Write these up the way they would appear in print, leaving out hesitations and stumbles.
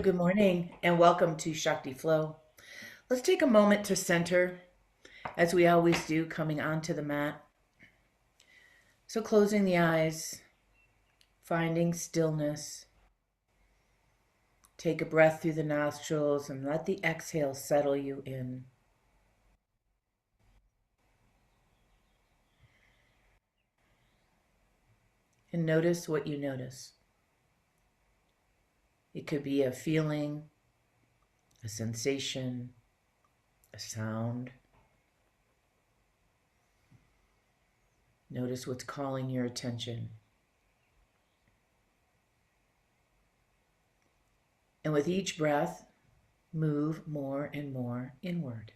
Good morning and welcome to Shakti Flow. Let's take a moment to center as we always do, coming onto the mat. So, closing the eyes, finding stillness. Take a breath through the nostrils and let the exhale settle you in. And notice what you notice. It could be a feeling, a sensation, a sound. Notice what's calling your attention. And with each breath, move more and more inward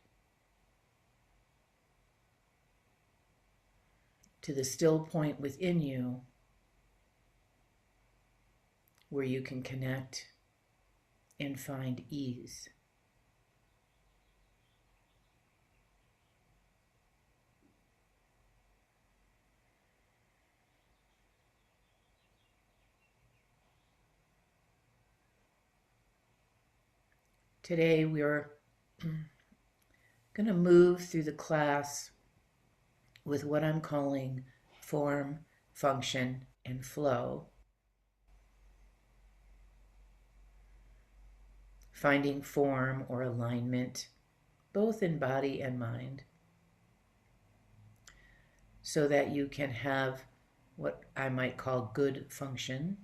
to the still point within you where you can connect and find ease. Today we're going to move through the class with what I'm calling form, function, and flow. Finding form or alignment, both in body and mind, so that you can have what I might call good function,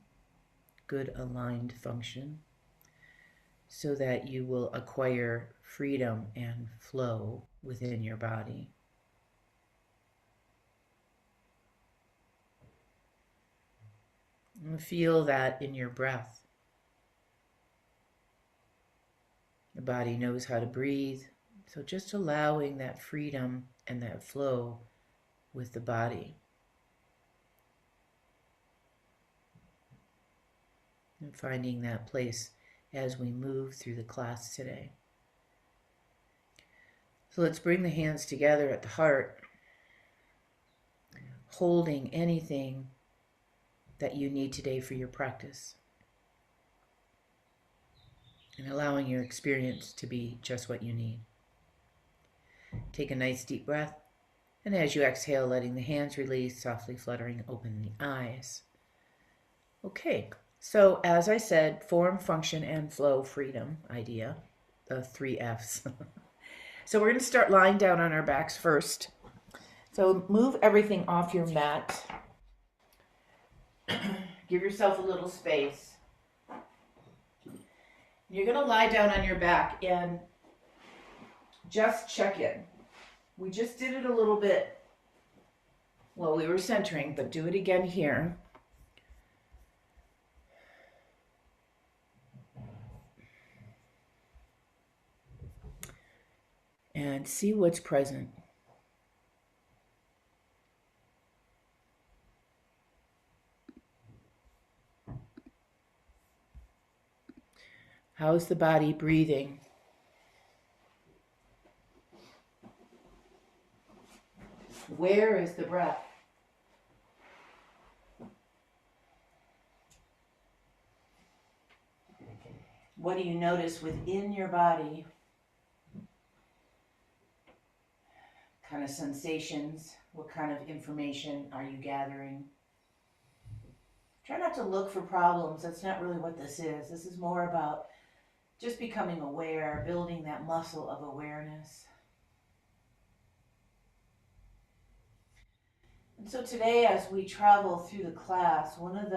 good aligned function, so that you will acquire freedom and flow within your body. And feel that in your breath. The body knows how to breathe, so just allowing that freedom and that flow with the body. And finding that place as we move through the class today. So let's bring the hands together at the heart, holding anything that you need today for your practice, and allowing your experience to be just what you need. Take a nice deep breath, and as you exhale, letting the hands release, softly fluttering open the eyes. Okay, so as I said, form, function, and flow, freedom idea, the 3 F's. So we're going to start lying down on our backs first. So move everything off your mat. Give yourself a little space. You're going to lie down on your back and just check in. We just did it a little bit while we were centering, but do it again here. And see what's present. How's the body breathing? Where is the breath? What do you notice within your body? Kind of sensations? What kind of information are you gathering? Try not to look for problems. That's not really what this is. This is more about just becoming aware, building that muscle of awareness. And so today, as we travel through the class, one of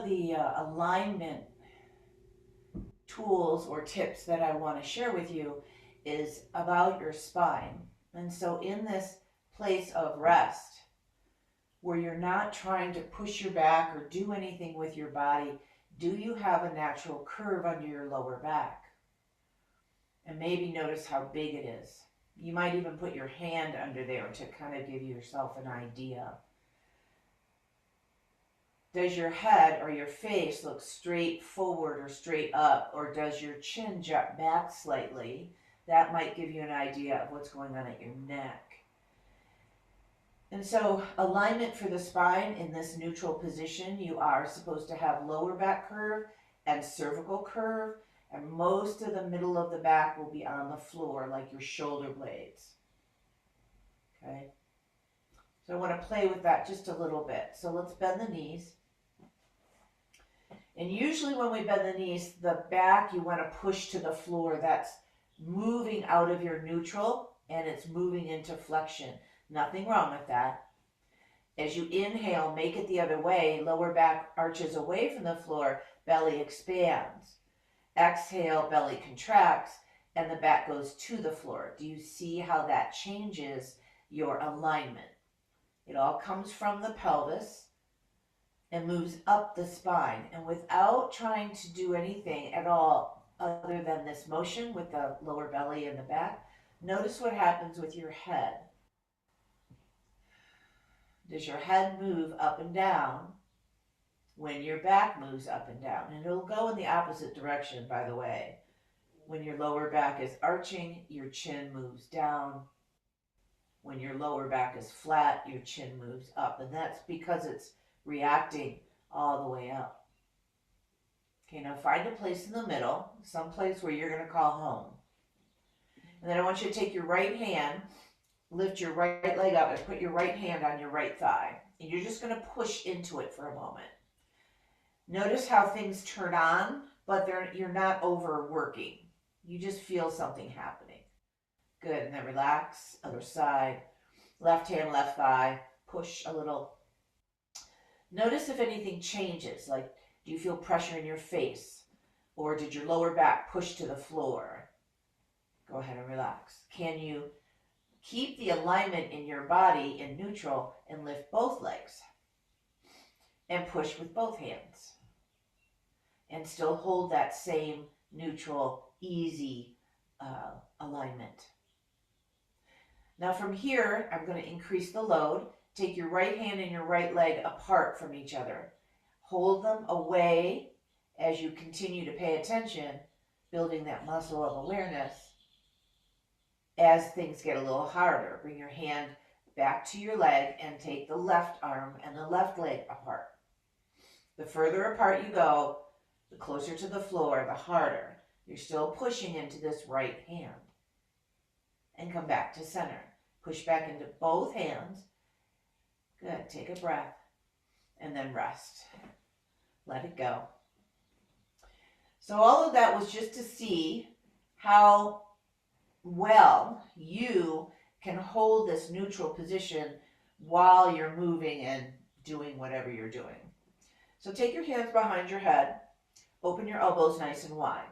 the alignment tools or tips that I want to share with you is about your spine. And so in this place of rest, where you're not trying to push your back or do anything with your body, do you have a natural curve under your lower back? And maybe notice how big it is. You might even put your hand under there to kind of give yourself an idea. Does your head or your face look straight forward or straight up, or does your chin jut back slightly? That might give you an idea of what's going on at your neck. And so alignment for the spine in this neutral position, you are supposed to have lower back curve and cervical curve, and most of the middle of the back will be on the floor, like your shoulder blades. Okay? So I want to play with that just a little bit. So let's bend the knees. And usually when we bend the knees, the back you want to push to the floor. That's moving out of your neutral and it's moving into flexion. Nothing wrong with that. As you inhale, make it the other way. Lower back arches away from the floor, belly expands. Exhale, belly contracts, and the back goes to the floor. Do you see how that changes your alignment? It all comes from the pelvis and moves up the spine. And without trying to do anything at all other than this motion with the lower belly and the back, notice what happens with your head. Does your head move up and down when your back moves up and down? And it'll go in the opposite direction, by the way. When your lower back is arching, your chin moves down. When your lower back is flat, your chin moves up. And that's because it's reacting all the way up. Okay, now find a place in the middle, some place where you're going to call home. And then I want you to take your right hand, lift your right leg up and put your right hand on your right thigh. And you're just going to push into it for a moment. Notice how things turn on, but you're not overworking. You just feel something happening. Good, and then relax, other side. Left hand, left thigh, push a little. Notice if anything changes, like do you feel pressure in your face? Or did your lower back push to the floor? Go ahead and relax. Can you keep the alignment in your body in neutral and lift both legs? And push with both hands. And still hold that same neutral, easy alignment. Now from here, I'm going to increase the load. Take your right hand and your right leg apart from each other. Hold them away as you continue to pay attention, building that muscle of awareness. As things get a little harder, bring your hand back to your leg and take the left arm and the left leg apart. The further apart you go, the closer to the floor, the harder. You're still pushing into this right hand. And come back to center. Push back into both hands. Good. Take a breath. And then rest. Let it go. So all of that was just to see how well you can hold this neutral position while you're moving and doing whatever you're doing. So take your hands behind your head. Open your elbows nice and wide.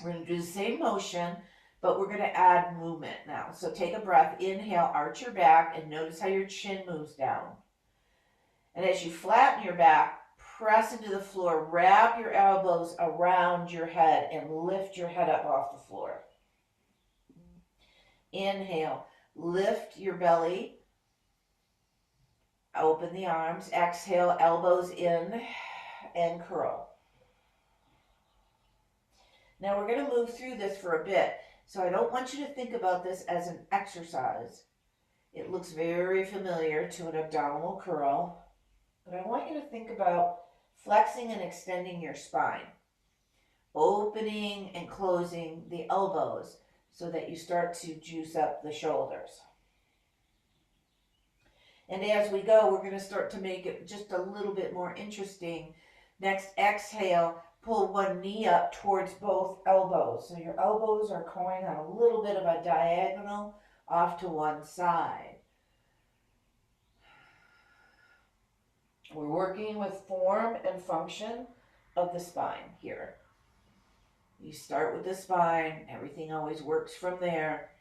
We're going to do the same motion, but we're going to add movement now. So take a breath, inhale, arch your back, and notice how your chin moves down. And as you flatten your back, press into the floor, wrap your elbows around your head, and lift your head up off the floor. Inhale, lift your belly, open the arms, exhale, elbows in, and curl. Now we're going to move through this for a bit, so I don't want you to think about this as an exercise. It looks very familiar to an abdominal curl, but I want you to think about flexing and extending your spine, opening and closing the elbows so that you start to juice up the shoulders. And as we go, we're going to start to make it just a little bit more interesting. Next, exhale. Pull one knee up towards both elbows. So your elbows are going on a little bit of a diagonal off to one side. We're working with form and function of the spine here. You start with the spine. Everything always works from there.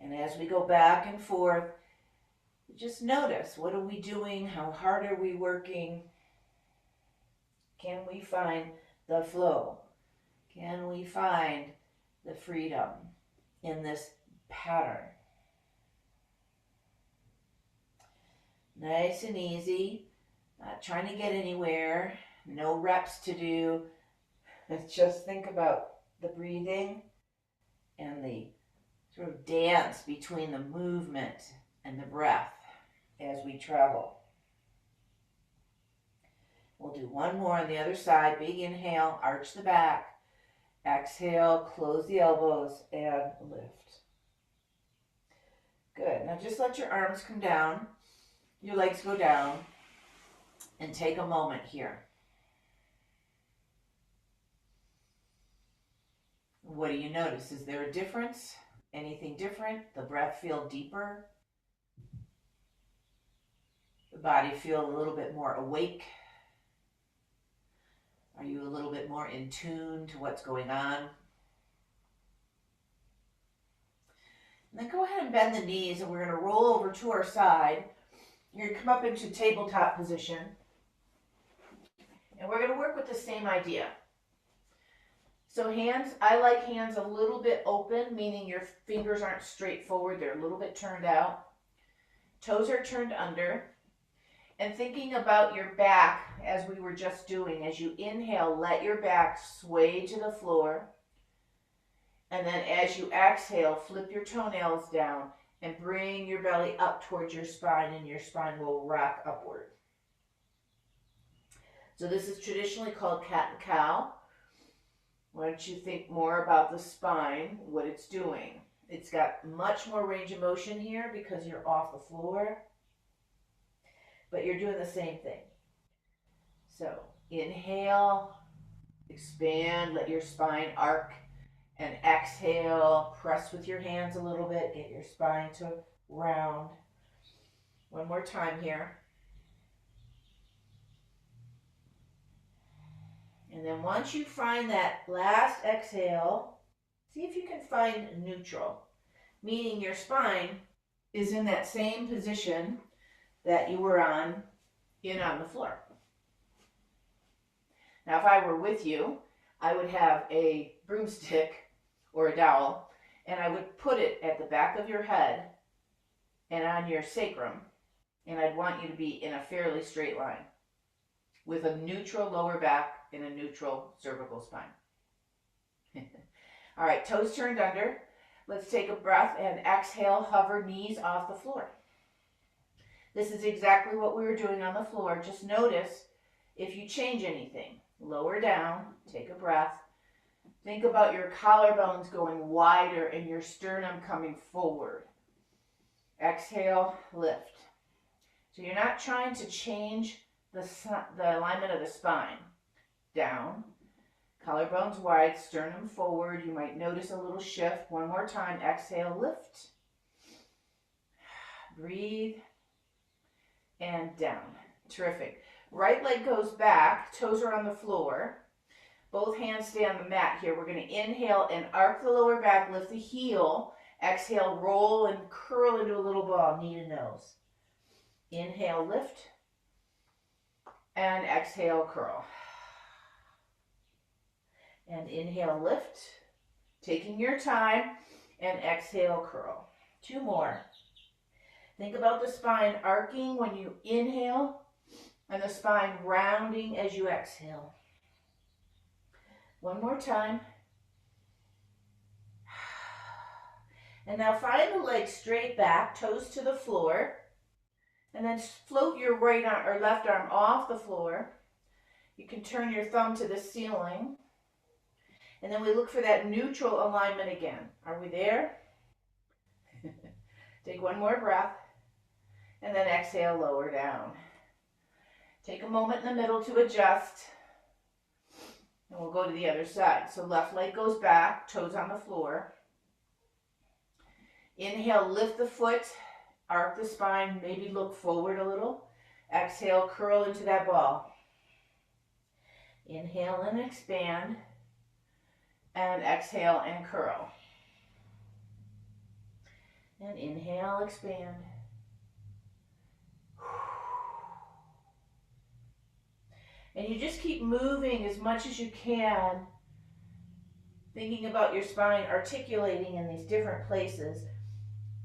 And as we go back and forth, just notice, what are we doing? How hard are we working? Can we find the flow? Can we find the freedom in this pattern? Nice and easy, not trying to get anywhere, no reps to do. Just think about the breathing and the sort of dance between the movement and the breath as we travel. We'll do one more on the other side. Big inhale, arch the back. Exhale, close the elbows and lift. Good. Now just let your arms come down, your legs go down, and take a moment here. What do you notice? Is there a difference? Anything different? The breath feel deeper? The body feel a little bit more awake? Are you a little bit more in tune to what's going on? And then go ahead and bend the knees, and we're going to roll over to our side. You're going to come up into tabletop position. And we're going to work with the same idea. So hands, I like hands a little bit open, meaning your fingers aren't straight forward. They're a little bit turned out. Toes are turned under. And thinking about your back, as we were just doing, as you inhale, let your back sway to the floor. And then as you exhale, flip your toenails down and bring your belly up towards your spine, and your spine will rock upward. So this is traditionally called cat and cow. Why don't you think more about the spine, what it's doing? It's got much more range of motion here because you're off the floor, but you're doing the same thing. So inhale, expand, let your spine arc, and exhale, press with your hands a little bit, get your spine to round. One more time here. And then once you find that last exhale, see if you can find neutral, meaning your spine is in that same position that you were on the floor. Now, if I were with you, I would have a broomstick or a dowel, and I would put it at the back of your head and on your sacrum, and I'd want you to be in a fairly straight line with a neutral lower back and a neutral cervical spine. All right, toes turned under. Let's take a breath and exhale, hover knees off the floor. This is exactly what we were doing on the floor. Just notice if you change anything. Lower down, take a breath. Think about your collarbones going wider and your sternum coming forward. Exhale, lift. So you're not trying to change the alignment of the spine. Down, collarbones wide, sternum forward. You might notice a little shift. One more time. Exhale, lift. Breathe. And down. Terrific. Right leg goes back. Toes are on the floor. Both hands stay on the mat here. We're going to inhale and arc the lower back. Lift the heel. Exhale, roll and curl into a little ball, knee to nose. Inhale, lift. And exhale, curl. And inhale, lift, taking your time, and exhale, curl. Two more. Think about the spine arcing when you inhale, and the spine rounding as you exhale. One more time. And now find the legs straight back, toes to the floor, and then float your right arm or left arm off the floor. You can turn your thumb to the ceiling. And then we look for that neutral alignment again. Are we there? Take one more breath. And then exhale, lower down. Take a moment in the middle to adjust. And we'll go to the other side. So left leg goes back, toes on the floor. Inhale, lift the foot, arc the spine, maybe look forward a little. Exhale, curl into that ball. Inhale and expand. And exhale and curl. And inhale, expand. And you just keep moving as much as you can, thinking about your spine articulating in these different places.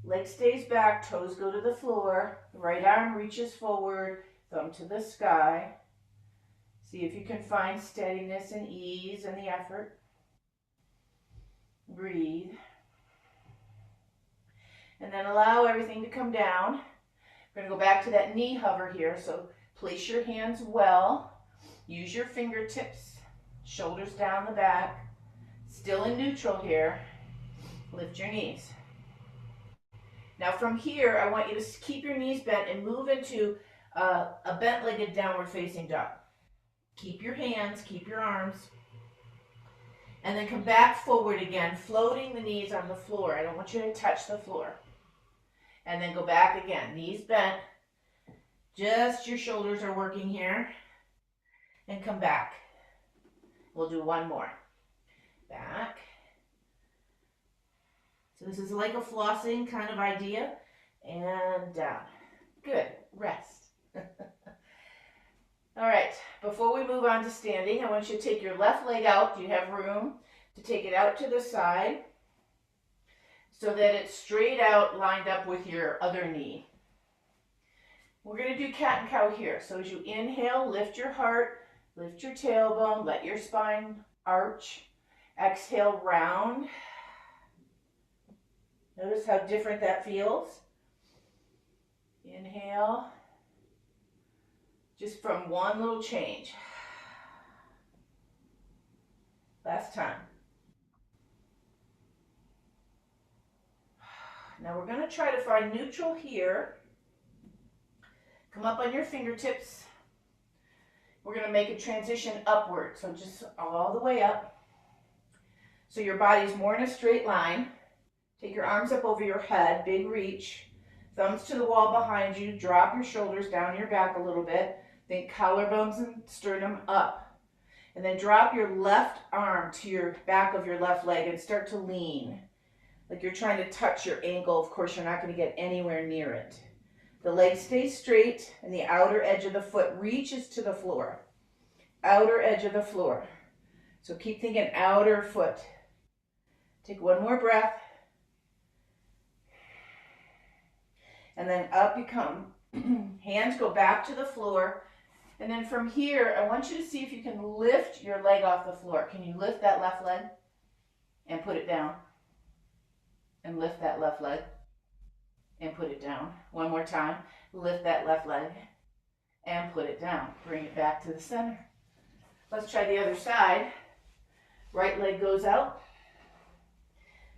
Leg stays back, toes go to the floor, right arm reaches forward, thumb to the sky. See if you can find steadiness and ease. ease and the effort. Breathe. And then allow everything to come down. We're going to go back to that knee hover here. So place your hands well. Use your fingertips, shoulders down the back. Still in neutral here. Lift your knees. Now from here, I want you to keep your knees bent and move into a bent-legged downward facing dog. Keep your hands, keep your arms. And then come back forward again, floating the knees on the floor. I don't want you to touch the floor. And then go back again, knees bent. Just your shoulders are working here. And come back. We'll do one more. Back. So this is like a flossing kind of idea. And down. Good. Rest. All right. Before we move on to standing, I want you to take your left leg out. Do you have room to take it out to the side so that it's straight out, lined up with your other knee? We're going to do cat and cow here. So as you inhale, lift your heart, lift your tailbone, let your spine arch. Exhale, round. Notice how different that feels. Inhale. Just from one little change. Last time. Now we're going to try to find neutral here. Come up on your fingertips. We're going to make a transition upward. So just all the way up. So your body's more in a straight line. Take your arms up over your head, big reach. Thumbs to the wall behind you. Drop your shoulders down your back a little bit. Think collarbones and sternum up. And then drop your left arm to your back of your left leg and start to lean. Like you're trying to touch your ankle. Of course, you're not going to get anywhere near it. The leg stays straight and the outer edge of the foot reaches to the floor. Outer edge of the floor. So keep thinking outer foot. Take one more breath. And then up you come. Hands go back to the floor. And then from here, I want you to see if you can lift your leg off the floor. Can you lift that left leg and put it down? And lift that left leg and put it down. One more time. Lift that left leg and put it down. Bring it back to the center. Let's try the other side. Right leg goes out.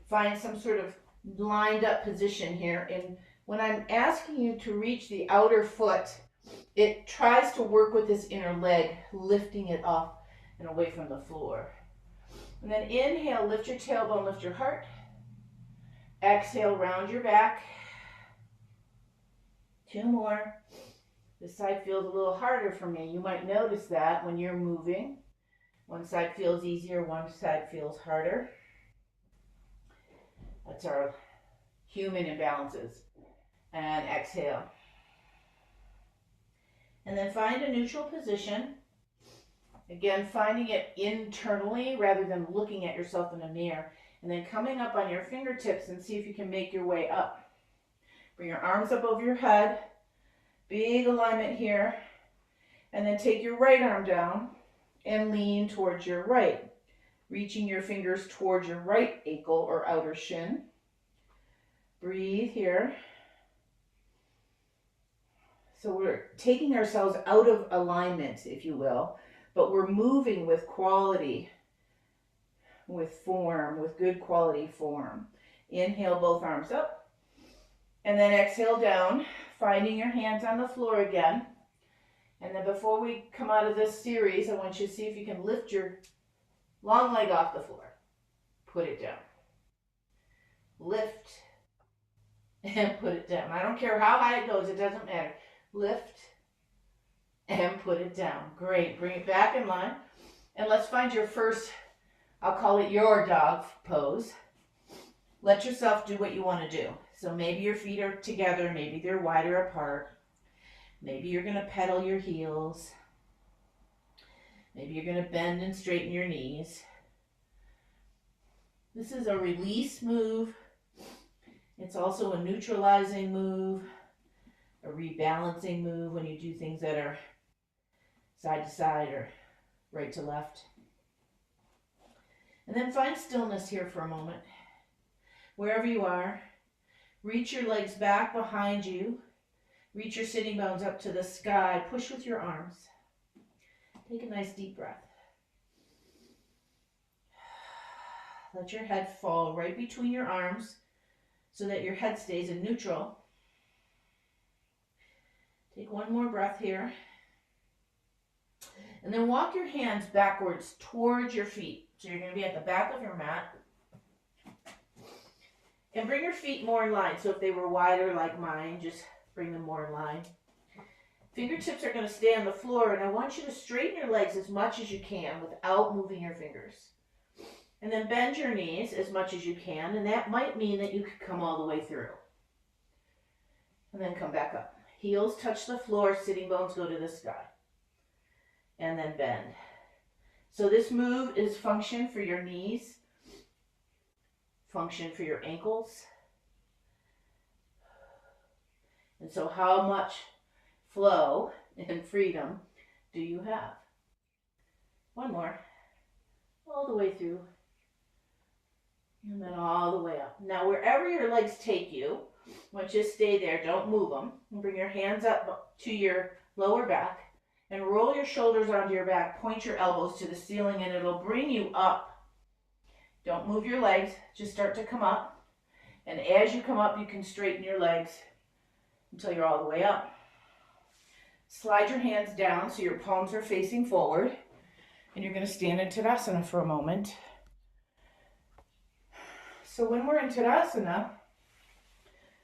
Find some sort of lined up position here. And when I'm asking you to reach the outer foot, it tries to work with this inner leg, lifting it off and away from the floor. And then inhale, lift your tailbone, lift your heart. Exhale, round your back. Two more. This side feels a little harder for me. You might notice that when you're moving. One side feels easier, one side feels harder. That's our human imbalances. And exhale. And then find a neutral position. Again, finding it internally rather than looking at yourself in a mirror. And then coming up on your fingertips and see if you can make your way up. Bring your arms up over your head. Big alignment here. And then take your right arm down and lean towards your right. Reaching your fingers towards your right ankle or outer shin. Breathe here. So we're taking ourselves out of alignment, if you will, but we're moving with quality, with form, with good quality form. Inhale, both arms up, and then exhale down, finding your hands on the floor again. And then before we come out of this series, I want you to see if you can lift your long leg off the floor. Put it down. Lift and put it down. I don't care how high it goes, it doesn't matter. Lift and put it down. Great. Bring it back in line. And let's find your first, I'll call it your dog pose. Let yourself do what you want to do. So maybe your feet are together, maybe they're wider apart. Maybe you're going to pedal your heels. Maybe you're going to bend and straighten your knees. This is a release move. It's also a neutralizing move. A rebalancing move when you do things that are side to side or right to left. And then find stillness here for a moment. Wherever you are, Reach your legs back behind you. Reach your sitting bones up to the sky. Push with your arms. Take a nice deep breath. Let your head fall right between your arms so that your head stays in neutral. Take one more breath here. And then walk your hands backwards towards your feet. So you're going to be at the back of your mat. And bring your feet more in line. So if they were wider like mine, just bring them more in line. Fingertips are going to stay on the floor, and I want you to straighten your legs as much as you can without moving your fingers. And then bend your knees as much as you can, and that might mean that you could come all the way through. And then come back up. Heels touch the floor, sitting bones go to the sky. And then bend. So this move is function for your knees, function for your ankles. And so how much flow and freedom do you have? One more. All the way through. And then all the way up. Now wherever your legs take you, want you to stay there, don't move them. And bring your hands up to your lower back and roll your shoulders onto your back. Point your elbows to the ceiling and it'll bring you up. Don't move your legs, just start to come up. And as you come up, you can straighten your legs until you're all the way up. Slide your hands down so your palms are facing forward. And you're going to stand in Tadasana for a moment. So when we're in Tadasana,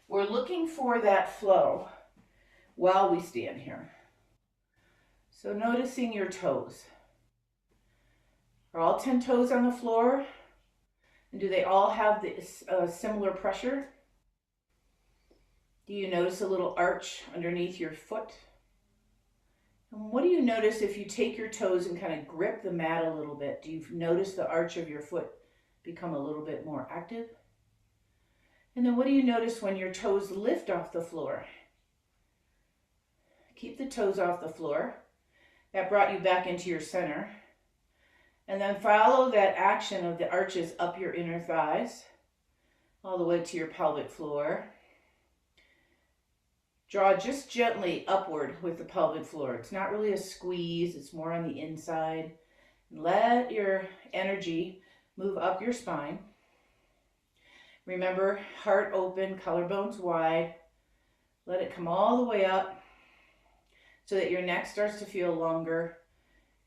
we're looking for that flow while we stand here. So noticing your toes. Are all 10 toes on the floor? And do they all have this similar pressure? Do you notice a little arch underneath your foot? And what do you notice if you take your toes and kind of grip the mat a little bit? Do you notice the arch of your foot become a little bit more active? And then what do you notice when your toes lift off the floor? Keep the toes off the floor. That brought you back into your center. And then follow that action of the arches up your inner thighs, all the way to your pelvic floor. Draw just gently upward with the pelvic floor. It's not really a squeeze, it's more on the inside. Let your energy move up your spine. Remember, heart open, collarbones wide. Let it come all the way up so that your neck starts to feel longer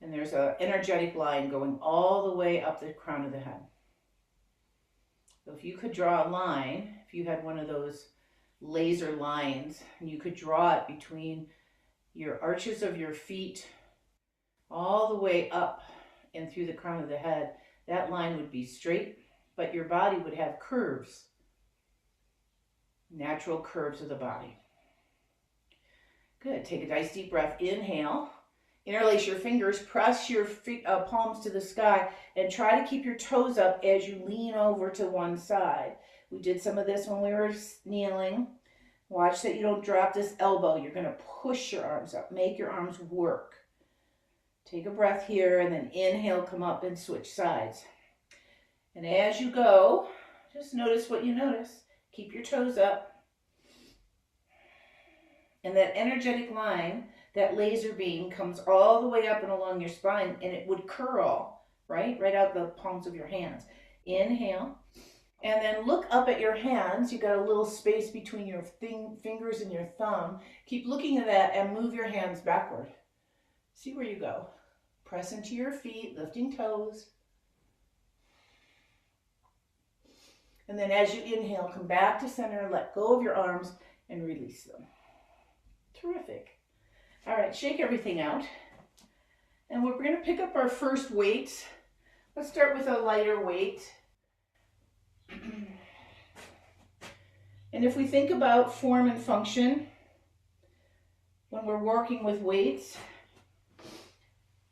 and there's an energetic line going all the way up the crown of the head. So if you could draw a line, if you had one of those laser lines, and you could draw it between your arches of your feet all the way up and through the crown of the head, that line would be straight, but your body would have curves, natural curves of the body. Good. Take a nice deep breath. Inhale. Interlace your fingers. Press your palms to the sky and try to keep your toes up as you lean over to one side. We did some of this when we were kneeling. Watch that you don't drop this elbow. You're going to push your arms up. Make your arms work. Take a breath here and then inhale, come up and switch sides. And as you go, just notice what you notice. Keep your toes up. And that energetic line, that laser beam, comes all the way up and along your spine, and it would curl, right out the palms of your hands. Inhale. And then look up at your hands. You've got a little space between your fingers and your thumb. Keep looking at that and move your hands backward. See where you go. Press into your feet, lifting toes. And then as you inhale, come back to center, let go of your arms and release them. Terrific. All right, shake everything out. And we're going to pick up our first weights. Let's start with a lighter weight. And if we think about form and function, when we're working with weights,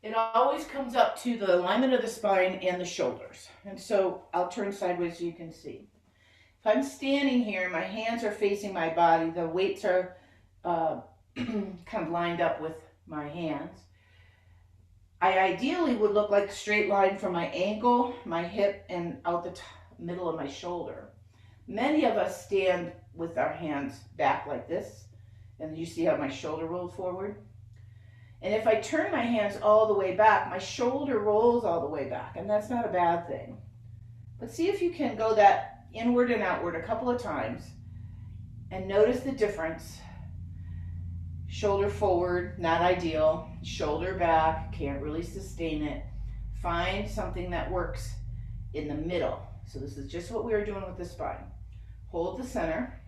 it always comes up to the alignment of the spine and the shoulders. And so I'll turn sideways so you can see. If I'm standing here, my hands are facing my body, the weights are kind of lined up with my hands. I ideally would look like a straight line from my ankle, my hip, and out the middle of my shoulder. Many of us stand with our hands back like this. And you see how my shoulder rolled forward? And if I turn my hands all the way back, my shoulder rolls all the way back, and that's not a bad thing. But see if you can go that inward and outward a couple of times and notice the difference. Shoulder forward, not ideal. Shoulder back, can't really sustain it. Find something that works in the middle. So this is just what we were doing with the spine. Hold the center,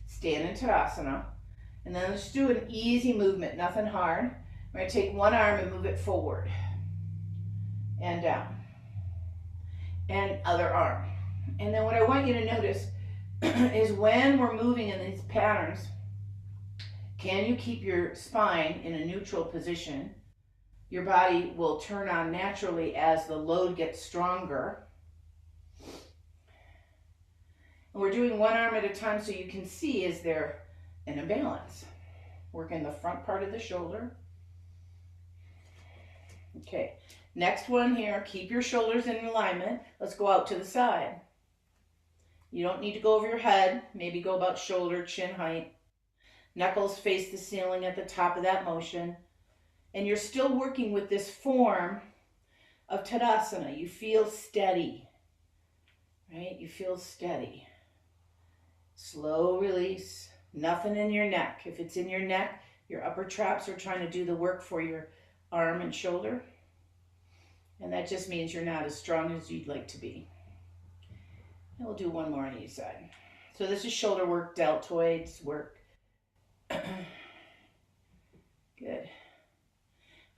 stand in Tadasana, and then let's do an easy movement, nothing hard. We're going to take one arm and move it forward and down, and other arm. And then what I want you to notice is when we're moving in these patterns, can you keep your spine in a neutral position? Your body will turn on naturally as the load gets stronger. And we're doing one arm at a time so you can see, is there an imbalance? Working the front part of the shoulder. Okay, next one here, keep your shoulders in alignment. Let's go out to the side. You don't need to go over your head, maybe go about shoulder, chin height. Knuckles face the ceiling at the top of that motion. And you're still working with this form of Tadasana. You feel steady, right? You feel steady. Slow release, nothing in your neck. If it's in your neck, your upper traps are trying to do the work for your arm and shoulder. And that just means you're not as strong as you'd like to be. And we'll do one more on each side. So this is shoulder work, deltoids work. Good.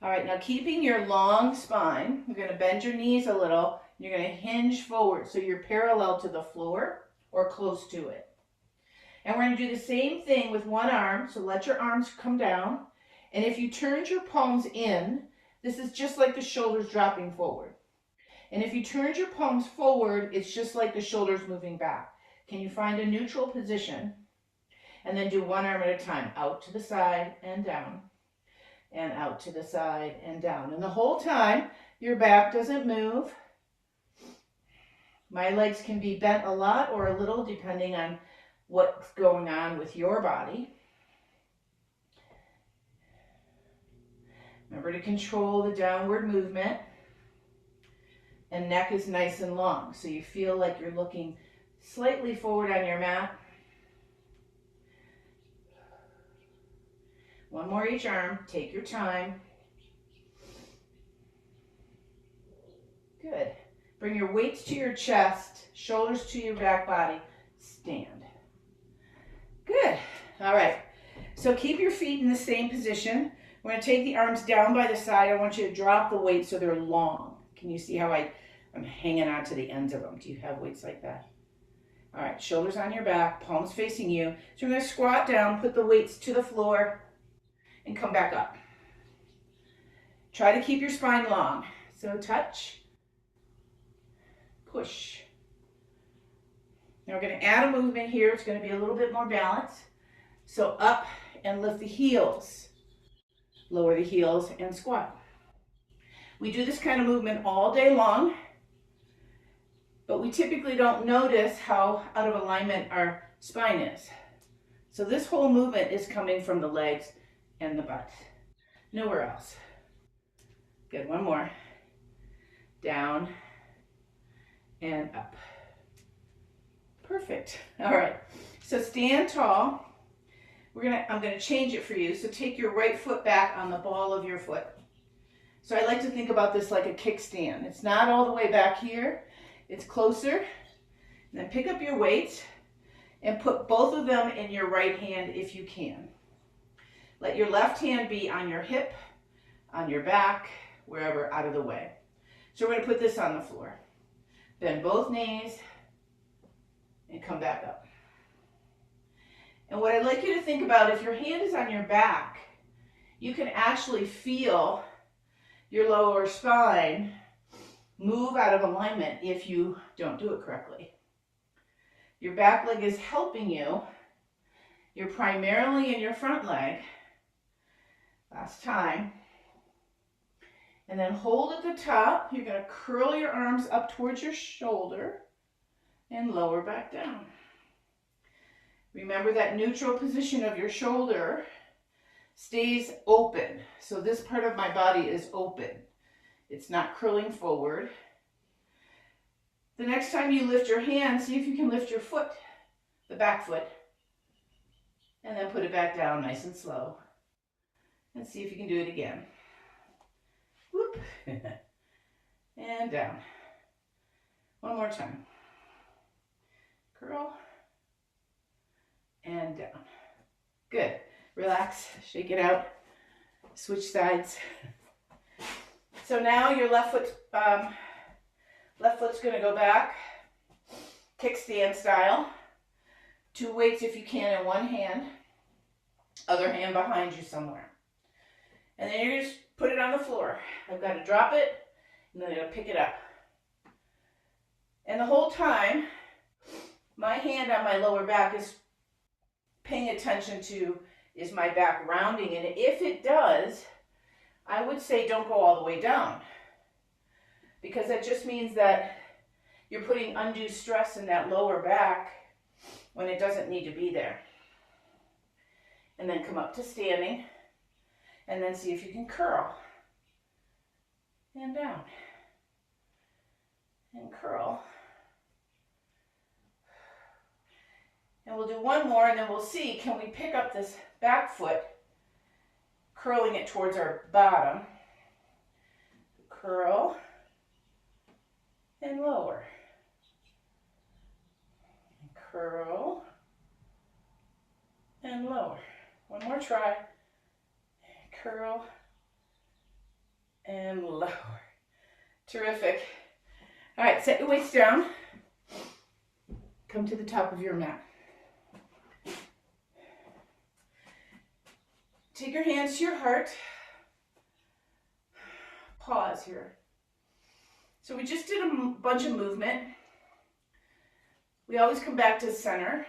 All right, now keeping your long spine, you're going to bend your knees a little. You're going to hinge forward so you're parallel to the floor or close to it. And we're going to do the same thing with one arm. So let your arms come down. And if you turned your palms in, this is just like the shoulders dropping forward. And if you turned your palms forward, it's just like the shoulders moving back. Can you find a neutral position? And then do one arm at a time, out to the side and down, and out to the side and down. And the whole time, your back doesn't move. My legs can be bent a lot or a little, depending on what's going on with your body. Remember to control the downward movement. And neck is nice and long, so you feel like you're looking slightly forward on your mat. One more each arm. Take your time. Good. Bring your weights to your chest, shoulders to your back body. Stand. Good. All right. So keep your feet in the same position. We're going to take the arms down by the side. I want you to drop the weights so they're long. Can you see how I'm hanging on to the ends of them? Do you have weights like that? All right. Shoulders on your back, palms facing you. So we're going to squat down, put the weights to the floor, and come back up. Try to keep your spine long. So touch, push. Now we're going to add a movement here. It's going to be a little bit more balance. So up and lift the heels. Lower the heels and squat. We do this kind of movement all day long, but we typically don't notice how out of alignment our spine is. So this whole movement is coming from the legs and the butt. Nowhere else. Good, one more. Down and up. Perfect. All right, so stand tall. I'm gonna change it for you. So take your right foot back on the ball of your foot. So I like to think about this like a kickstand. It's not all the way back here. It's closer. And then pick up your weights and put both of them in your right hand if you can. Let your left hand be on your hip, on your back, wherever, out of the way. So we're going to put this on the floor. Bend both knees and come back up. And what I'd like you to think about, if your hand is on your back, you can actually feel your lower spine move out of alignment if you don't do it correctly. Your back leg is helping you. You're primarily in your front leg. Last time. And then hold at the top. You're going to curl your arms up towards your shoulder and lower back down. Remember that neutral position of your shoulder stays open. So this part of my body is open. It's not curling forward. The next time you lift your hand, see if you can lift your foot, the back foot, and then put it back down nice and slow. And see if you can do it again. Whoop. And down. One more time. Curl. And down. Good. Relax. Shake it out. Switch sides. So now your left foot's going to go back. Kickstand style. 2 weights if you can in one hand. Other hand behind you somewhere. And then you're going to just put it on the floor. I've got to drop it, and then I'm going to pick it up. And the whole time, my hand on my lower back is paying attention to, is my back rounding? And if it does, I would say don't go all the way down. Because that just means that you're putting undue stress in that lower back when it doesn't need to be there. And then come up to standing. And then see if you can curl. And down. And curl. And we'll do one more, and then we'll see, can we pick up this back foot, curling it towards our bottom. Curl. And lower. And curl. And lower. One more try. Curl and lower. Terrific. All right, set your weights down. Come to the top of your mat. Take your hands to your heart. Pause here. So we just did a bunch of movement. We always come back to center.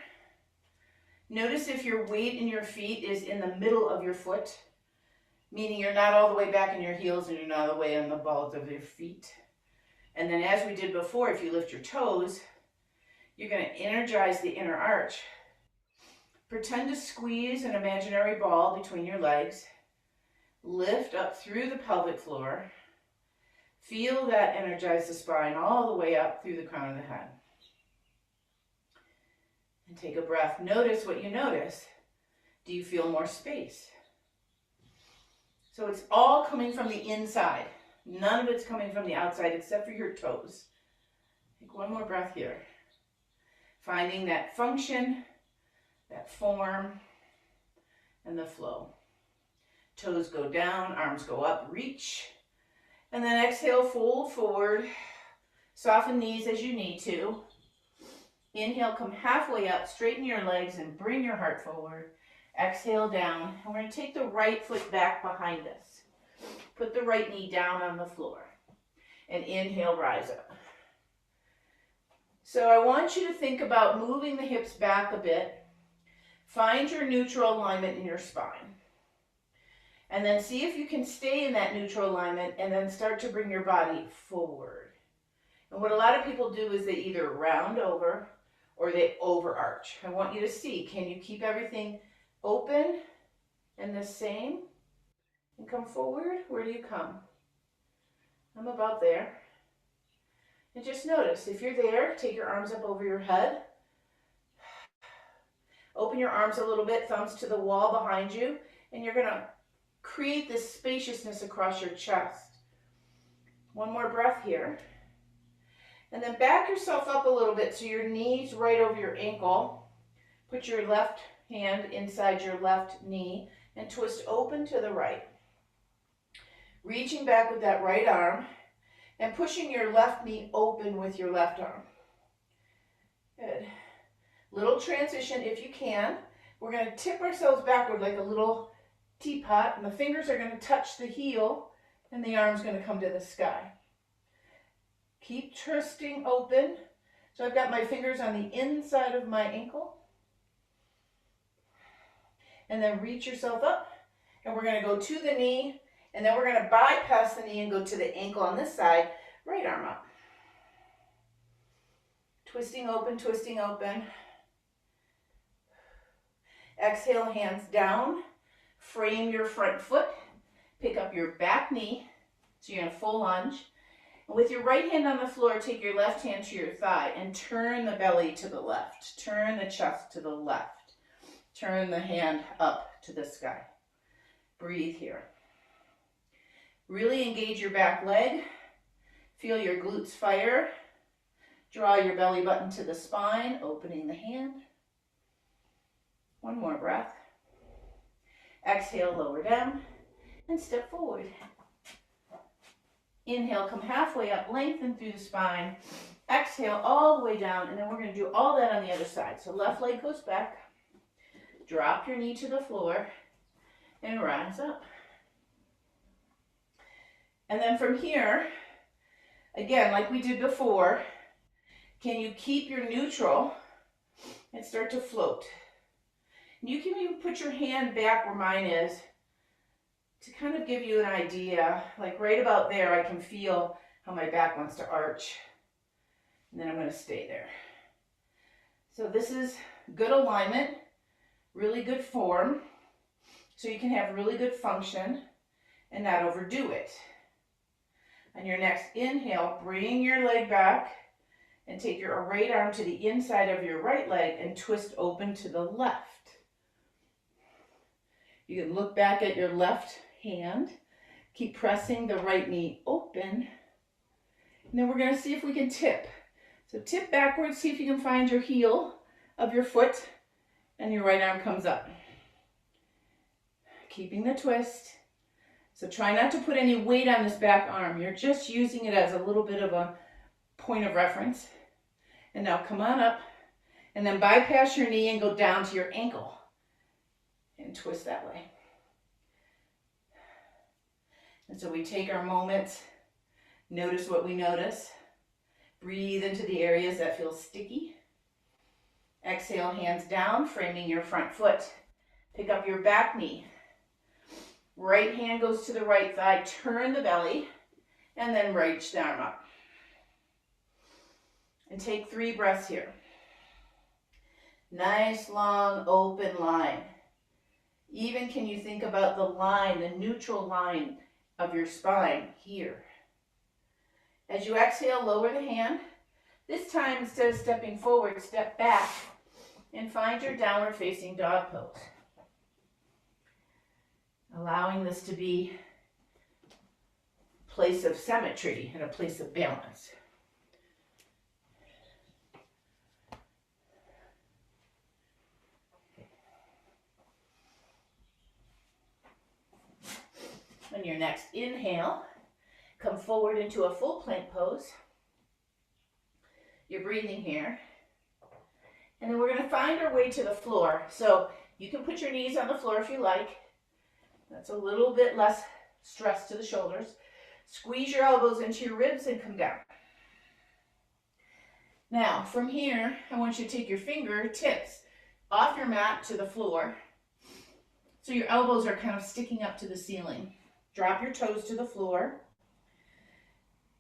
Notice if your weight in your feet is in the middle of your foot, meaning you're not all the way back in your heels and you're not all the way on the balls of your feet. And then as we did before, if you lift your toes, you're going to energize the inner arch. Pretend to squeeze an imaginary ball between your legs. Lift up through the pelvic floor. Feel that energize the spine all the way up through the crown of the head. And take a breath. Notice what you notice. Do you feel more space? So it's all coming from the inside. None of it's coming from the outside except for your toes. Take one more breath here. Finding that function, that form, and the flow. Toes go down, arms go up, reach. And then exhale, fold forward. Soften knees as you need to. Inhale, come halfway up, straighten your legs and bring your heart forward. Exhale down, and we're going to take the right foot back behind us. Put the right knee down on the floor. And inhale, rise up. So I want you to think about moving the hips back a bit. Find your neutral alignment in your spine. And then see if you can stay in that neutral alignment and then start to bring your body forward. And what a lot of people do is they either round over or they overarch. I want you to see, can you keep everything open and the same? And come forward. Where do you come? I'm about there. And just notice, if you're there, take your arms up over your head. Open your arms a little bit, thumbs to the wall behind you, and you're going to create this spaciousness across your chest. One more breath here. And then back yourself up a little bit so your knee's right over your ankle. Put your left hand inside your left knee and twist open to the right. Reaching back with that right arm and pushing your left knee open with your left arm. Good. Little transition if you can. We're going to tip ourselves backward like a little teapot, and the fingers are going to touch the heel and the arm's going to come to the sky. Keep twisting open. So I've got my fingers on the inside of my ankle. And then reach yourself up, and we're going to go to the knee, and then we're going to bypass the knee and go to the ankle on this side. Right arm up. Twisting open, twisting open. Exhale, hands down. Frame your front foot. Pick up your back knee. So you're in a full lunge. And with your right hand on the floor, take your left hand to your thigh and turn the belly to the left. Turn the chest to the left. Turn the hand up to the sky. Breathe here. Really engage your back leg. Feel your glutes fire. Draw your belly button to the spine, opening the hand. One more breath. Exhale, lower down, and step forward. Inhale, come halfway up, lengthen through the spine. Exhale, all the way down, and then we're going to do all that on the other side. So left leg goes back. Drop your knee to the floor, and rise up. And then from here, again, like we did before, can you keep your neutral and start to float? You can even put your hand back where mine is to kind of give you an idea. Like right about there, I can feel how my back wants to arch. And then I'm going to stay there. So this is good alignment, really good form. So you can have really good function and not overdo it. On your next inhale, bring your leg back and take your right arm to the inside of your right leg and twist open to the left. You can look back at your left hand, keep pressing the right knee open, and then we're going to see if we can tip. So tip backwards, see if you can find your heel of your foot, and your right arm comes up. Keeping the twist. So try not to put any weight on this back arm. You're just using it as a little bit of a point of reference. And now come on up, and then bypass your knee and go down to your ankle. And twist that way. And so we take our moment, notice what we notice. Breathe into the areas that feel sticky. Exhale, hands down, framing your front foot. Pick up your back knee. Right hand goes to the right thigh, turn the belly, and then reach the arm up. And take 3 breaths here. Nice, long, open line. Even can you think about the line, the neutral line of your spine here. As you exhale, lower the hand. This time, instead of stepping forward, step back and find your downward facing dog pose. Allowing this to be a place of symmetry and a place of balance. On your next inhale, come forward into a full plank pose. You're breathing here. And then we're going to find our way to the floor. So you can put your knees on the floor if you like. That's a little bit less stress to the shoulders. Squeeze your elbows into your ribs and come down. Now, from here, I want you to take your fingertips off your mat to the floor. So your elbows are kind of sticking up to the ceiling. Drop your toes to the floor.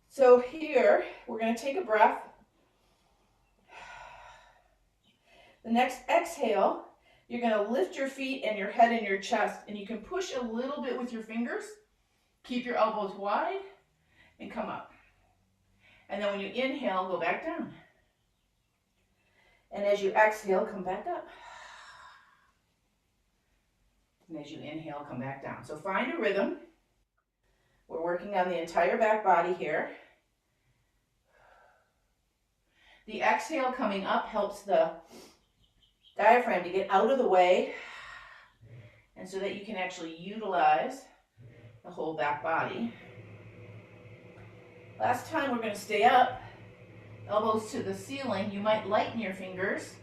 So here, we're going to take a breath. The next exhale, you're going to lift your feet and your head and your chest, and you can push a little bit with your fingers. Keep your elbows wide and come up. And then when you inhale, go back down. And as you exhale, come back up. And as you inhale, come back down. So find a rhythm. We're working on the entire back body here. The exhale coming up helps the diaphragm to get out of the way, and so that you can actually utilize the whole back body. Last time, we're going to stay up, elbows to the ceiling. You might lighten your fingers.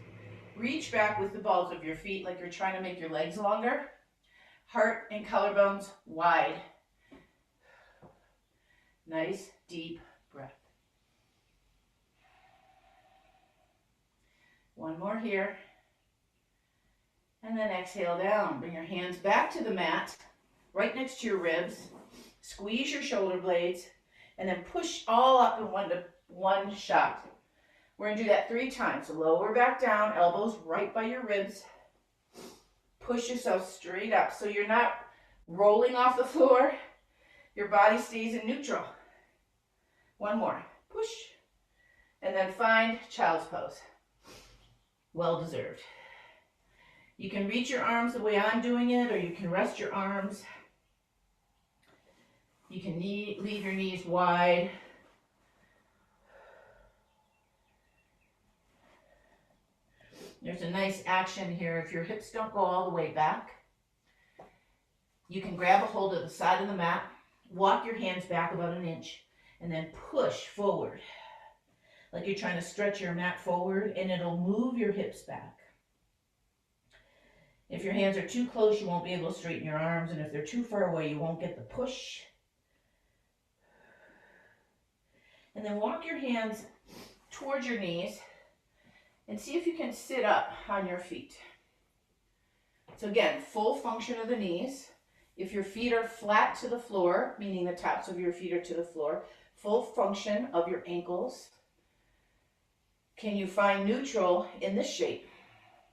Reach back with the balls of your feet like you're trying to make your legs longer. Heart and collarbones wide. Nice, deep breath. One more here. And then exhale down. Bring your hands back to the mat, right next to your ribs. Squeeze your shoulder blades, and then push all up in one shot. We're going to do that 3 times. So lower back down, elbows right by your ribs. push yourself straight up. So you're not rolling off the floor. Your body stays in neutral. One more. Push. And then find child's pose. Well deserved. You can reach your arms the way I'm doing it, or you can rest your arms. You can leave your knees wide. There's a nice action here. If your hips don't go all the way back, you can grab a hold of the side of the mat, walk your hands back about an inch, and then push forward. Like you're trying to stretch your mat forward, and it'll move your hips back. If your hands are too close, you won't be able to straighten your arms, and if they're too far away, you won't get the push. And then walk your hands towards your knees and see if you can sit up on your feet. So again, full function of the knees. If your feet are flat to the floor, meaning the tops of your feet are to the floor, full function of your ankles. Can you find neutral in this shape?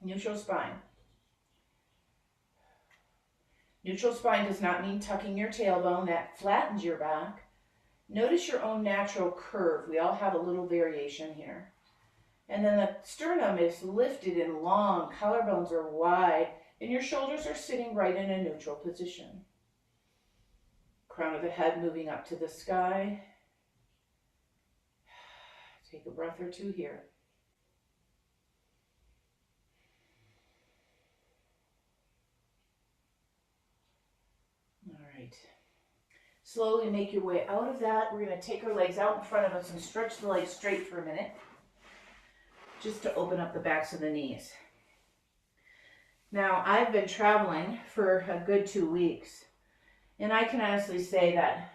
Neutral spine. Neutral spine does not mean tucking your tailbone. That flattens your back. Notice your own natural curve. We all have a little variation here. And then the sternum is lifted and long. Collarbones are wide. And your shoulders are sitting right in a neutral position. Crown of the head moving up to the sky. Take a breath or two here. All right. Slowly make your way out of that. We're going to take our legs out in front of us and stretch the legs straight for a minute, just to open up the backs of the knees. Now, I've been traveling for a good 2 weeks, and I can honestly say that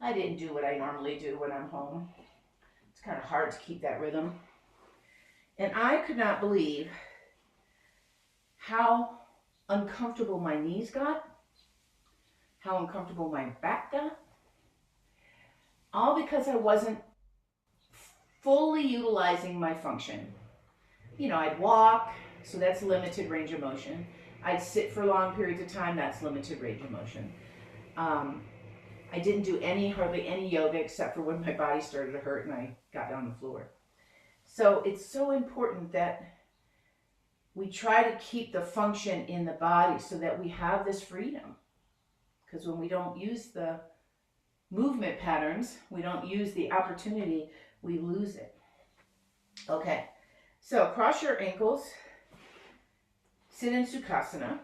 I didn't do what I normally do when I'm home. It's kind of hard to keep that rhythm. And I could not believe how uncomfortable my knees got, how uncomfortable my back got, all because I wasn't fully utilizing my function. You know, I'd walk, so that's limited range of motion. I'd sit for long periods of time, that's limited range of motion. I didn't do hardly any yoga except for when my body started to hurt and I got down on the floor. So it's so important that we try to keep the function in the body so that we have this freedom. Because when we don't use the movement patterns, we don't use the opportunity, we lose it. Okay, so cross your ankles, sit in Sukhasana.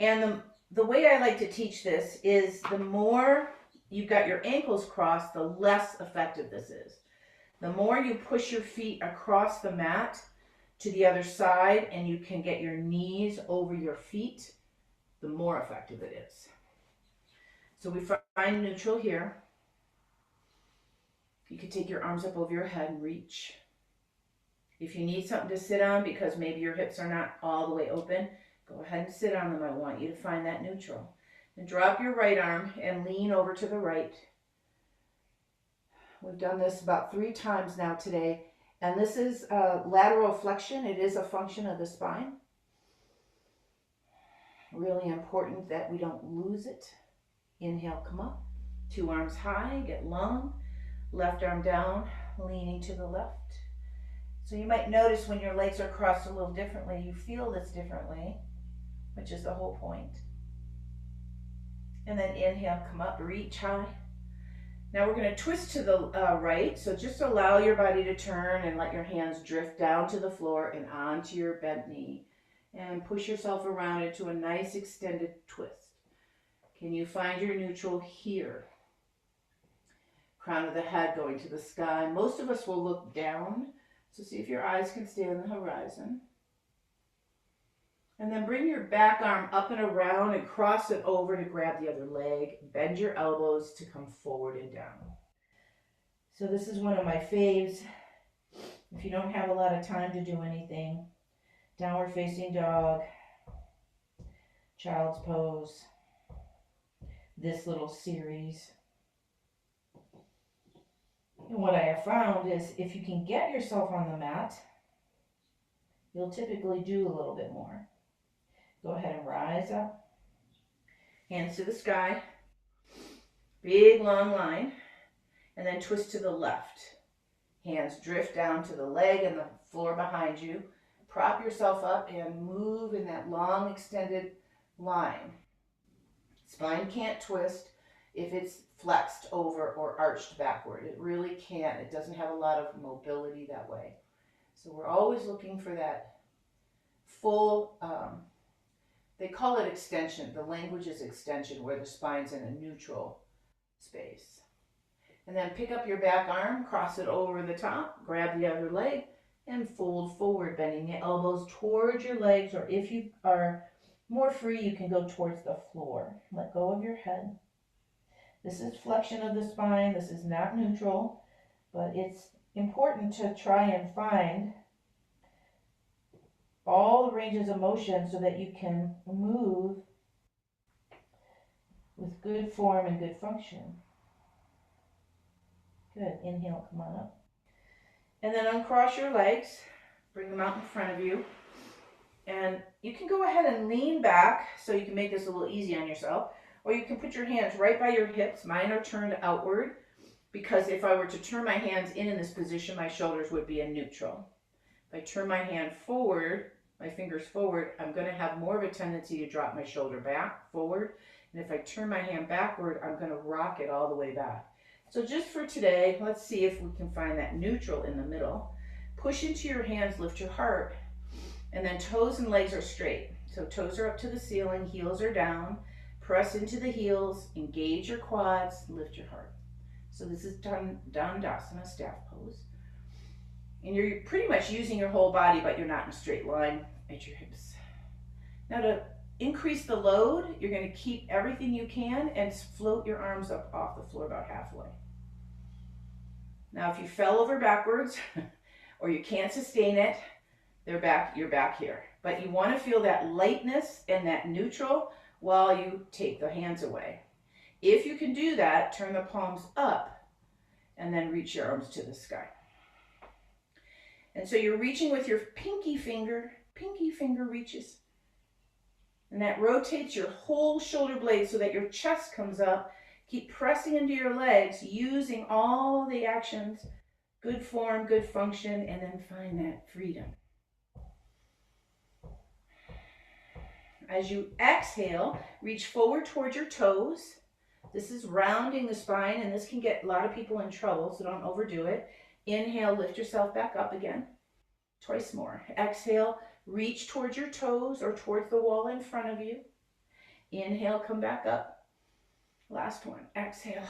And the way I like to teach this is the more you've got your ankles crossed, the less effective this is. The more you push your feet across the mat to the other side and you can get your knees over your feet, the more effective it is. So we find neutral here. You can take your arms up over your head and reach. If you need something to sit on because maybe your hips are not all the way open, go ahead and sit on them. I want you to find that neutral. And drop your right arm and lean over to the right. We've done this about 3 times now today. And this is lateral flexion. It is a function of the spine. Really important that we don't lose it. Inhale, come up. 2 arms high, get long. Left arm down, leaning to the left. So you might notice when your legs are crossed a little differently, you feel this differently, which is the whole point. And then inhale, come up, reach high. Now we're going to twist to the right, so just allow your body to turn and let your hands drift down to the floor and onto your bent knee. And push yourself around into a nice extended twist. Can you find your neutral here? Crown of the head going to the sky. Most of us will look down, so see if your eyes can stay on the horizon. And then bring your back arm up and around and cross it over to grab the other leg. Bend your elbows to come forward and down. So this is one of my faves. If you don't have a lot of time to do anything, downward facing dog, child's pose, this little series. And what I have found is if you can get yourself on the mat, you'll typically do a little bit more. Go ahead and rise up. Hands to the sky. Big long line. And then twist to the left. Hands drift down to the leg and the floor behind you. Prop yourself up and move in that long extended line. Spine can't twist if it's flexed over or arched backward. It really can't. It doesn't have a lot of mobility that way. So we're always looking for that full, they call it extension. The language is extension, where the spine's in a neutral space. And then pick up your back arm, cross it over the top, grab the other leg, and fold forward, bending the elbows towards your legs, or if you are more free, you can go towards the floor. Let go of your head. This is flexion of the spine. This is not neutral, but it's important to try and find all the ranges of motion so that you can move with good form and good function. Good. Inhale, come on up. And then uncross your legs. Bring them out in front of you. And you can go ahead and lean back so you can make this a little easy on yourself. Or you can put your hands right by your hips. Mine are turned outward because if I were to turn my hands in this position, my shoulders would be in neutral. If I turn my hand forward, my fingers forward, I'm going to have more of a tendency to drop my shoulder back, forward. And if I turn my hand backward, I'm going to rock it all the way back. So just for today, let's see if we can find that neutral in the middle. Push into your hands, lift your heart, and then toes and legs are straight. So toes are up to the ceiling, heels are down. Press into the heels, engage your quads, lift your heart. So this is Dandasana, staff pose. And you're pretty much using your whole body, but you're not in a straight line at your hips. Now to increase the load, you're going to keep everything you can and float your arms up off the floor about halfway. Now if you fell over backwards or you can't sustain it, you're back here. But you want to feel that lightness and that neutral while you take the hands away. If you can do that, turn the palms up and then reach your arms to the sky. And so you're reaching with your pinky finger reaches. And that rotates your whole shoulder blade so that your chest comes up. Keep pressing into your legs, using all the actions, good form, good function, and then find that freedom. As you exhale, reach forward towards your toes. This is rounding the spine, and this can get a lot of people in trouble, so don't overdo it. Inhale, lift yourself back up again. Twice more. Exhale, reach towards your toes or towards the wall in front of you. Inhale, come back up. Last one. Exhale.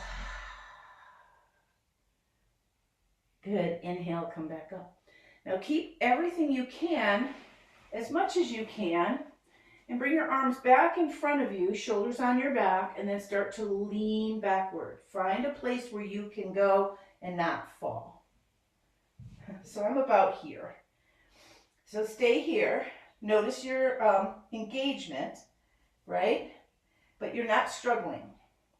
Good. Inhale, come back up. Now keep everything you can, as much as you can, and bring your arms back in front of you, shoulders on your back, and then start to lean backward. Find a place where you can go and not fall. So I'm about here. So stay here. Notice your engagement, right? But you're not struggling.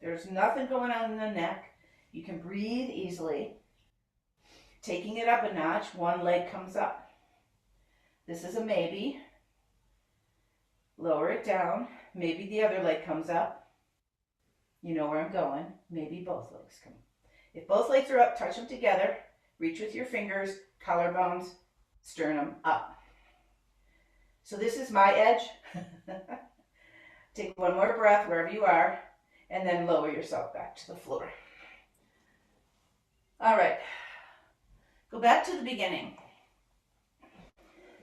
There's nothing going on in the neck. You can breathe easily. Taking it up a notch, one leg comes up. This is a maybe. Lower it down. Maybe the other leg comes up. You know where I'm going. Maybe both legs come. If both legs are up, touch them together. Reach with your fingers, collarbones, sternum up. So this is my edge. Take one more breath wherever you are, and then lower yourself back to the floor. All right. Go back to the beginning.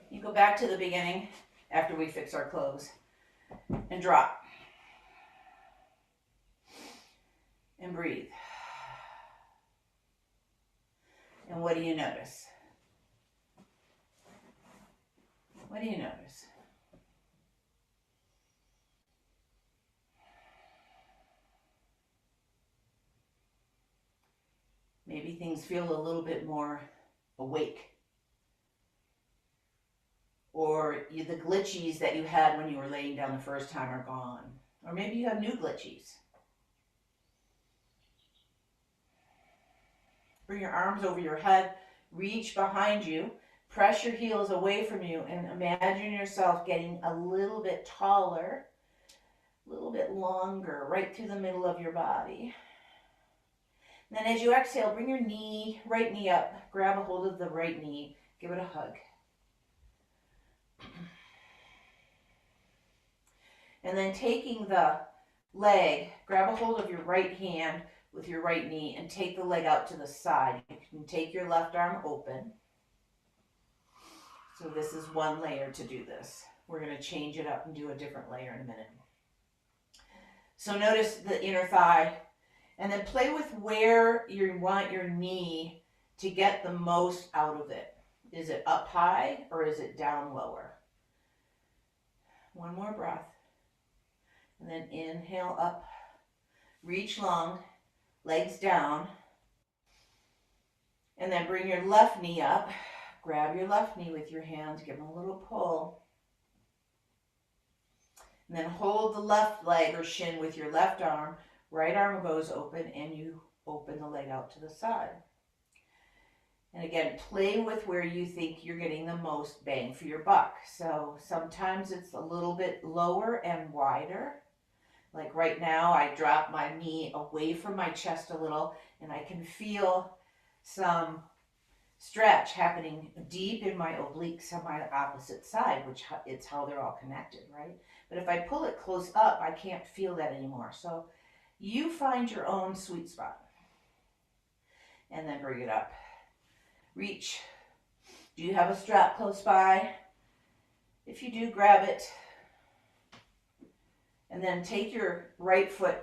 You go back to the beginning after we fix our clothes, and drop. And breathe. And what do you notice? What do you notice? Maybe things feel a little bit more awake. Or the glitchies that you had when you were laying down the first time are gone. Or maybe you have new glitchies. Bring your arms over your head, reach behind you, Press your heels away from you and imagine yourself getting a little bit taller, a little bit longer, right through the middle of your body. And then as you exhale, bring your right knee up, grab a hold of the right knee, give it a hug. And then taking the leg, grab a hold of your right hand with your right knee and take the leg out to the side. You can take your left arm open. So this is one layer to do this. We're going to change it up and do a different layer in a minute. So notice the inner thigh, and then play with where you want your knee to get the most out of it. Is it up high or is it down lower? One more breath. And then inhale up, reach long, legs down. And then bring your left knee up. Grab your left knee with your hands, give them a little pull. And then hold the left leg or shin with your left arm. Right arm goes open and you open the leg out to the side. And again, play with where you think you're getting the most bang for your buck. So sometimes it's a little bit lower and wider. Like right now, I drop my knee away from my chest a little and I can feel some stretch happening deep in my obliques on my opposite side, which it's how they're all connected, right? But if I pull it close up, I can't feel that anymore. So you find your own sweet spot. And then bring it up. Reach. Do you have a strap close by? If you do, grab it. And then take your right foot,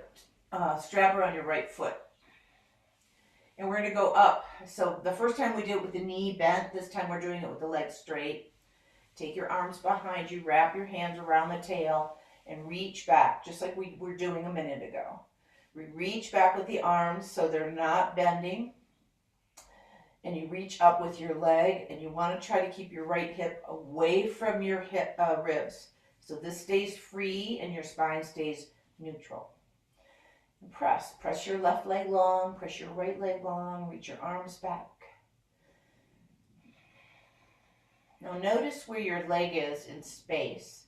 strap around your right foot. And we're going to go up. So the first time we did it with the knee bent, this time we're doing it with the legs straight. Take your arms behind you, wrap your hands around the tail, and reach back, just like we were doing a minute ago. We reach back with the arms so they're not bending. And you reach up with your leg, and you want to try to keep your right hip away from your hip ribs. So this stays free and your spine stays neutral. And press your left leg long, press your right leg long, reach your arms back. Now notice where your leg is in space.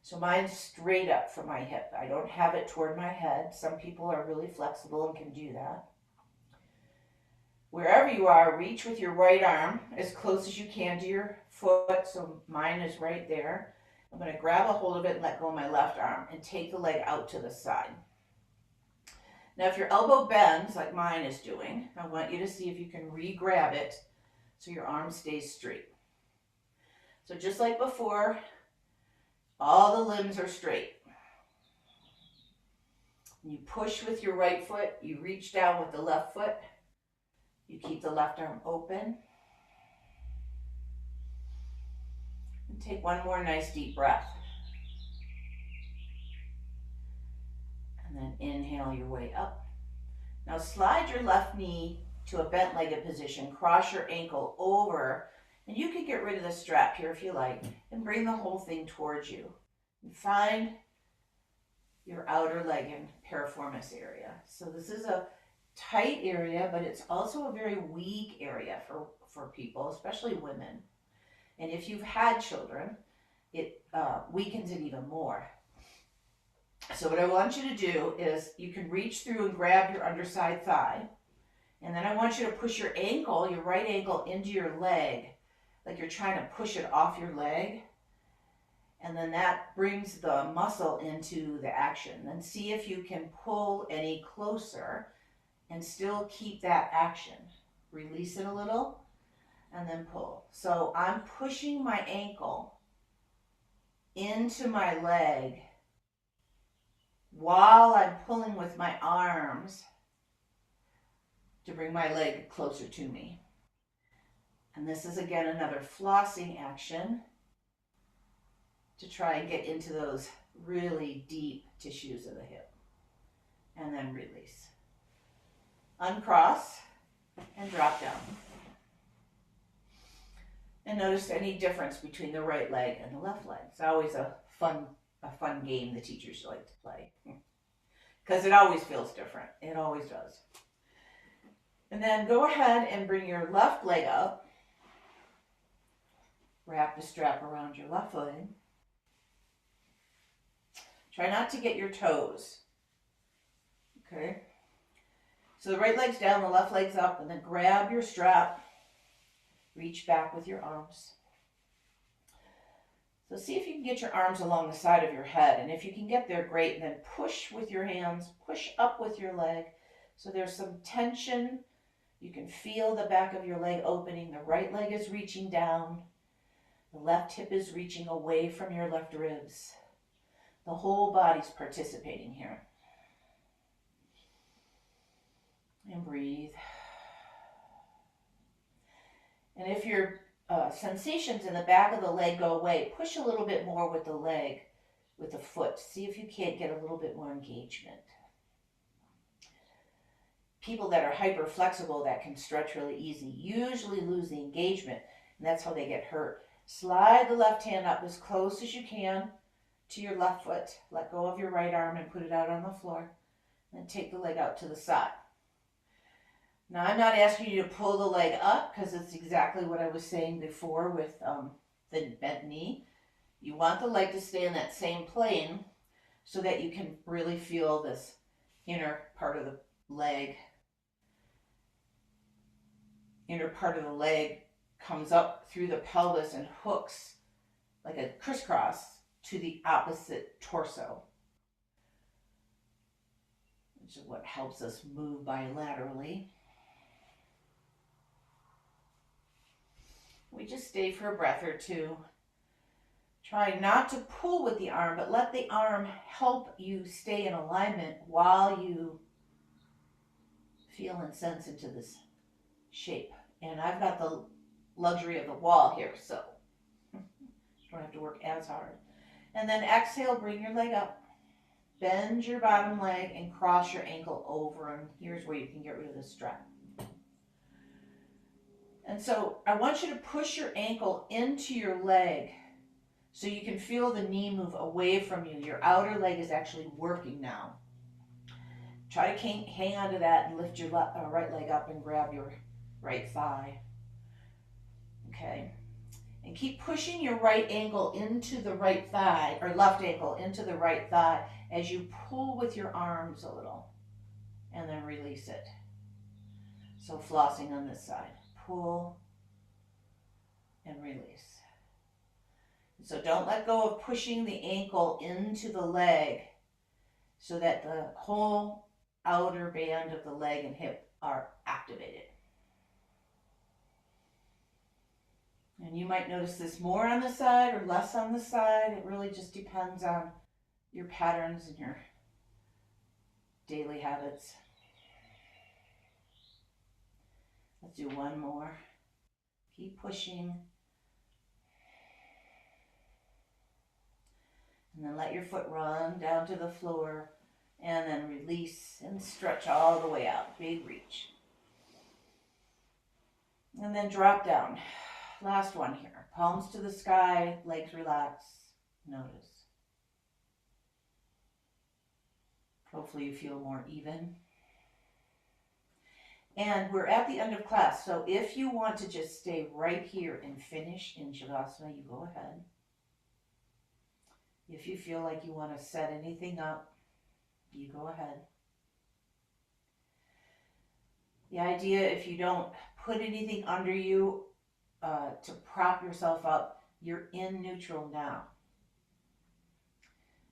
So mine's straight up from my hip. I don't have it toward my head. Some people are really flexible and can do that. Wherever you are, reach with your right arm as close as you can to your foot. So mine is right there. I'm going to grab a hold of it and let go of my left arm and take the leg out to the side. Now if your elbow bends like mine is doing, I want you to see if you can re-grab it so your arm stays straight. So just like before, all the limbs are straight. You push with your right foot, you reach down with the left foot, you keep the left arm open. And take one more nice deep breath. And then inhale your way up. Now slide your left knee to a bent-legged position, cross your ankle over, and you can get rid of the strap here if you like, and bring the whole thing towards you. And find your outer leg and piriformis area. So this is a tight area, but it's also a very weak area for people, especially women. And if you've had children, it weakens it even more. So what I want you to do is you can reach through and grab your underside thigh. And then I want you to push your ankle, your right ankle, into your leg, like you're trying to push it off your leg. And then that brings the muscle into the action. Then see if you can pull any closer and still keep that action. Release it a little and then pull. So I'm pushing my ankle into my leg while I'm pulling with my arms to bring my leg closer to me. And this is again another flossing action to try and get into those really deep tissues of the hip. And then release. Uncross and drop down. And notice any difference between the right leg and the left leg. It's always a fun game the teachers like to play. Because it always feels different. It always does. And then go ahead and bring your left leg up. Wrap the strap around your left leg. Try not to get your toes. Okay? So the right leg's down, the left leg's up, and then grab your strap. Reach back with your arms. So see if you can get your arms along the side of your head. And if you can get there, great. And then push with your hands. Push up with your leg. So there's some tension. You can feel the back of your leg opening. The right leg is reaching down. The left hip is reaching away from your left ribs. The whole body's participating here. And breathe. And if your sensations in the back of the leg go away, push a little bit more with the leg, with the foot. See if you can't get a little bit more engagement. People that are hyper flexible, that can stretch really easy, usually lose the engagement, and that's how they get hurt. Slide the left hand up as close as you can to your left foot. Let go of your right arm and put it out on the floor. And take the leg out to the side. Now, I'm not asking you to pull the leg up because it's exactly what I was saying before with the bent knee. You want the leg to stay in that same plane so that you can really feel this inner part of the leg. Inner part of the leg comes up through the pelvis and hooks like a crisscross to the opposite torso, which is what helps us move bilaterally. We just stay for a breath or two. Try not to pull with the arm, but let the arm help you stay in alignment while you feel and sense into this shape. And I've got the luxury of the wall here, so you don't have to work as hard. And then exhale, bring your leg up. Bend your bottom leg and cross your ankle over, and here's where you can get rid of the strap. And so I want you to push your ankle into your leg so you can feel the knee move away from you. Your outer leg is actually working now. Try to hang on to that and lift your right leg up and grab your right thigh. Okay. And keep pushing your right ankle into the right thigh, or left ankle into the right thigh as you pull with your arms a little. And then release it. So flossing on this side. Pull and release. So don't let go of pushing the ankle into the leg so that the whole outer band of the leg and hip are activated. And you might notice this more on the side or less on the side. It really just depends on your patterns and your daily habits. Let's do one more. Keep pushing. And then let your foot run down to the floor. And then release and stretch all the way out. Big reach. And then drop down. Last one here. Palms to the sky, legs relax. Notice. Hopefully you feel more even. And we're at the end of class, so if you want to just stay right here and finish in Shavasana, you go ahead. If you feel like you want to set anything up, you go ahead. The idea, if you don't put anything under you to prop yourself up, you're in neutral now.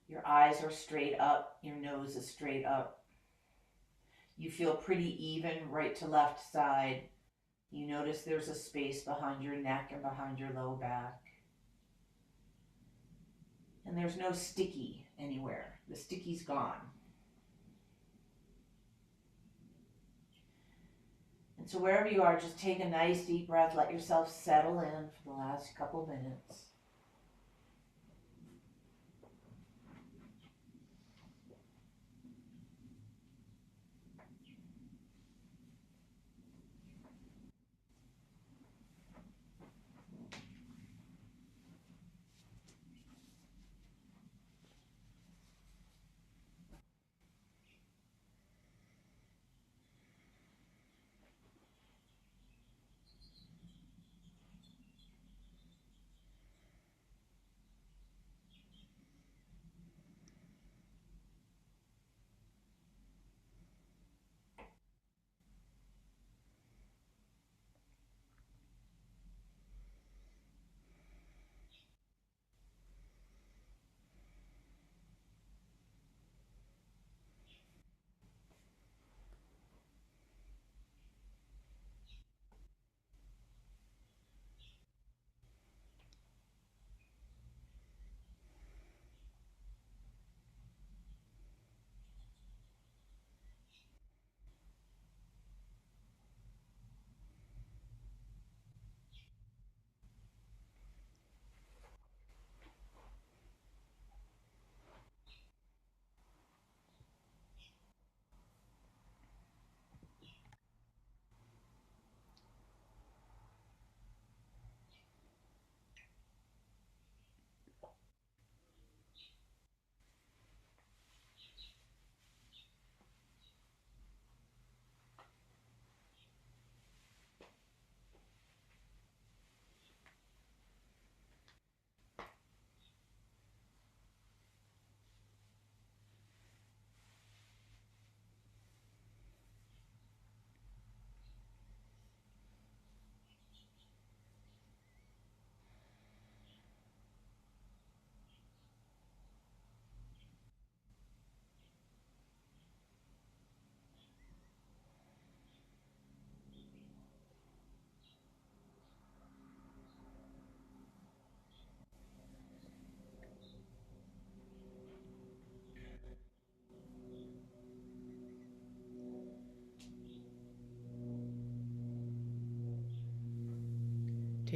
Your eyes are straight up, your nose is straight up. You feel pretty even right to left side. You notice there's a space behind your neck and behind your low back. And there's no sticky anywhere. The sticky's gone. And so wherever you are, just take a nice deep breath. Let yourself settle in for the last couple minutes.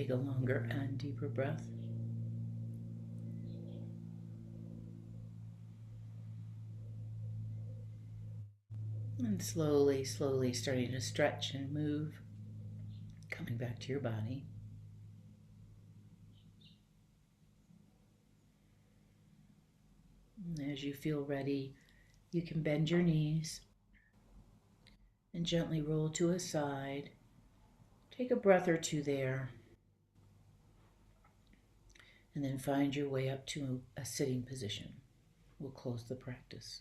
Take a longer and deeper breath. And slowly, slowly starting to stretch and move, coming back to your body. And as you feel ready, you can bend your knees and gently roll to a side. Take a breath or two there. And then find your way up to a sitting position. We'll close the practice.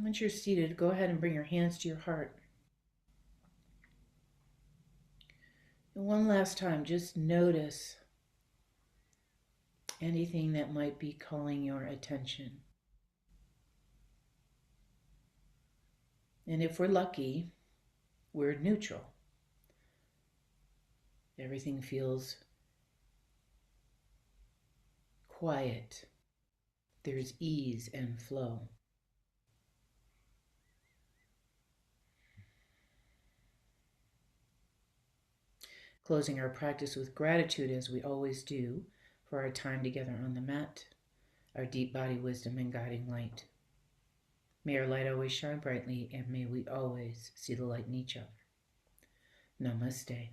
Once you're seated, go ahead and bring your hands to your heart. And one last time, just notice anything that might be calling your attention. And if we're lucky, we're neutral. Everything feels quiet. There's ease and flow. Closing our practice with gratitude, as we always do, for our time together on the mat, our deep body wisdom and guiding light. May our light always shine brightly, and may we always see the light in each other. Namaste.